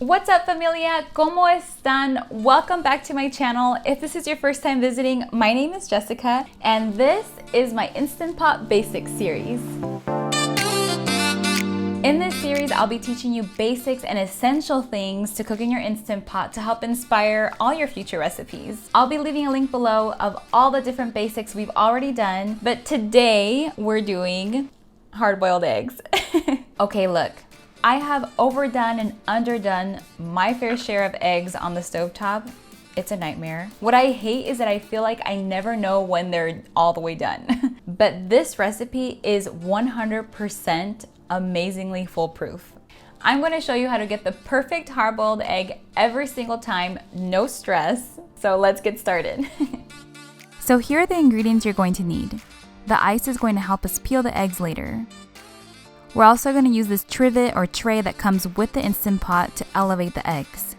What's up, familia? ¿Cómo están? Welcome back to my channel. If this is your first time visiting, my name is Jessica, and this is my Instant Pot Basics series. In this series, I'll be teaching you basics and essential things to cook in your Instant Pot to help inspire all your future recipes. I'll be leaving a link below of all the different basics we've already done, but today we're doing hard-boiled eggs. Okay, look. I have overdone and underdone my fair share of eggs on the stovetop. It's a nightmare. What I hate is that I feel like I never know when they're all the way done. But this recipe is 100% amazingly foolproof. I'm going to show you how to get the perfect hard-boiled egg every single time, no stress. So let's get started. So here are the ingredients you're going to need. The ice is going to help us peel the eggs later. We're also going to use this trivet or tray that comes with the Instant Pot to elevate the eggs.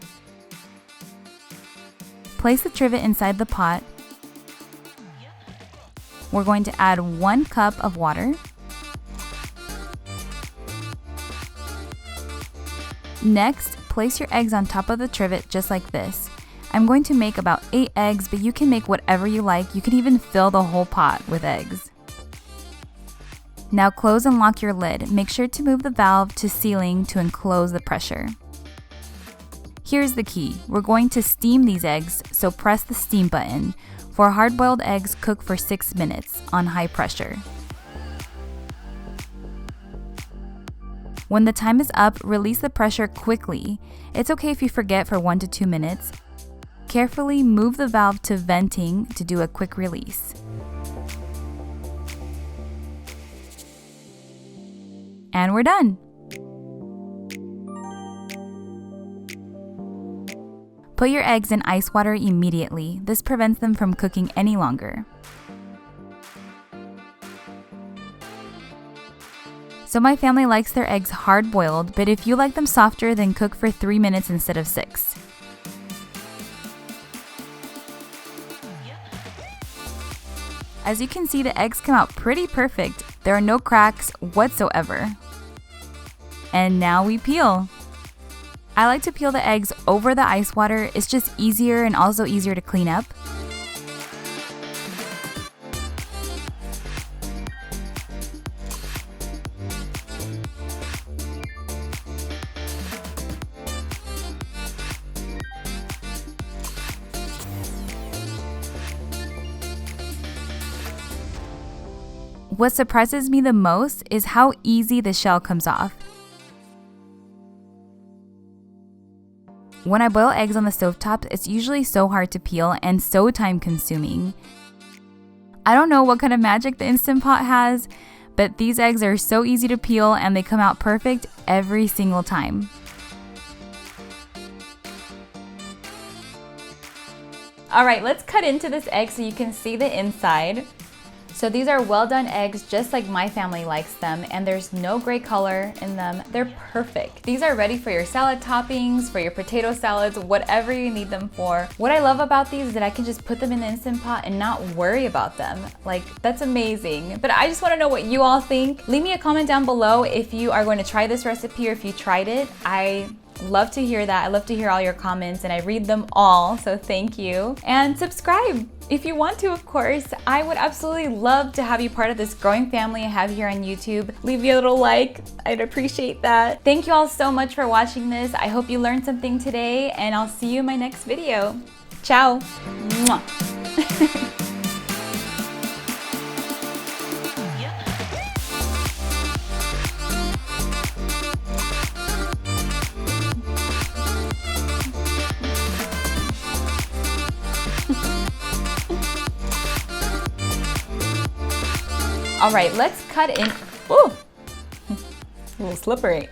Place the trivet inside the pot. We're going to add 1 cup of water. Next, place your eggs on top of the trivet just like this. I'm going to make about 8 eggs, but you can make whatever you like. You can even fill the whole pot with eggs. Now close and lock your lid. Make sure to move the valve to sealing to enclose the pressure. Here's the key. We're going to steam these eggs, so press the steam button. For hard-boiled eggs, cook for 6 minutes on high pressure. When the time is up, release the pressure quickly. It's okay if you forget for 1 to 2 minutes. Carefully move the valve to venting to do a quick release. And we're done. Put your eggs in ice water immediately. This prevents them from cooking any longer. So my family likes their eggs hard-boiled, but if you like them softer, then cook for 3 minutes instead of 6. As you can see, the eggs come out pretty perfect. There are no cracks whatsoever. And now we peel. I like to peel the eggs over the ice water. It's just easier and also easier to clean up. What surprises me the most is how easy the shell comes off. When I boil eggs on the stovetop, it's usually so hard to peel and so time-consuming. I don't know what kind of magic the Instant Pot has, but these eggs are so easy to peel and they come out perfect every single time. All right, let's cut into this egg so you can see the inside. So these are well done eggs just like my family likes them, and there's no gray color in them. They're perfect. These are ready for your salad toppings, for your potato salads, whatever you need them for. What I love about these is that I can just put them in the Instant Pot and not worry about them. Like, that's amazing. But I just want to know what you all think. Leave me a comment down below if you are going to try this recipe or if you tried it. I love to hear that. I love to hear all your comments and I read them all, so thank you. And subscribe if you want to, of course. I would absolutely love to have you part of this growing family I have here on YouTube. Leave me a little like, I'd appreciate that. Thank you all so much for watching this. I hope you learned something today and I'll see you in my next video. Ciao. Mwah. All right, let's cut in. Ooh, a little slippery.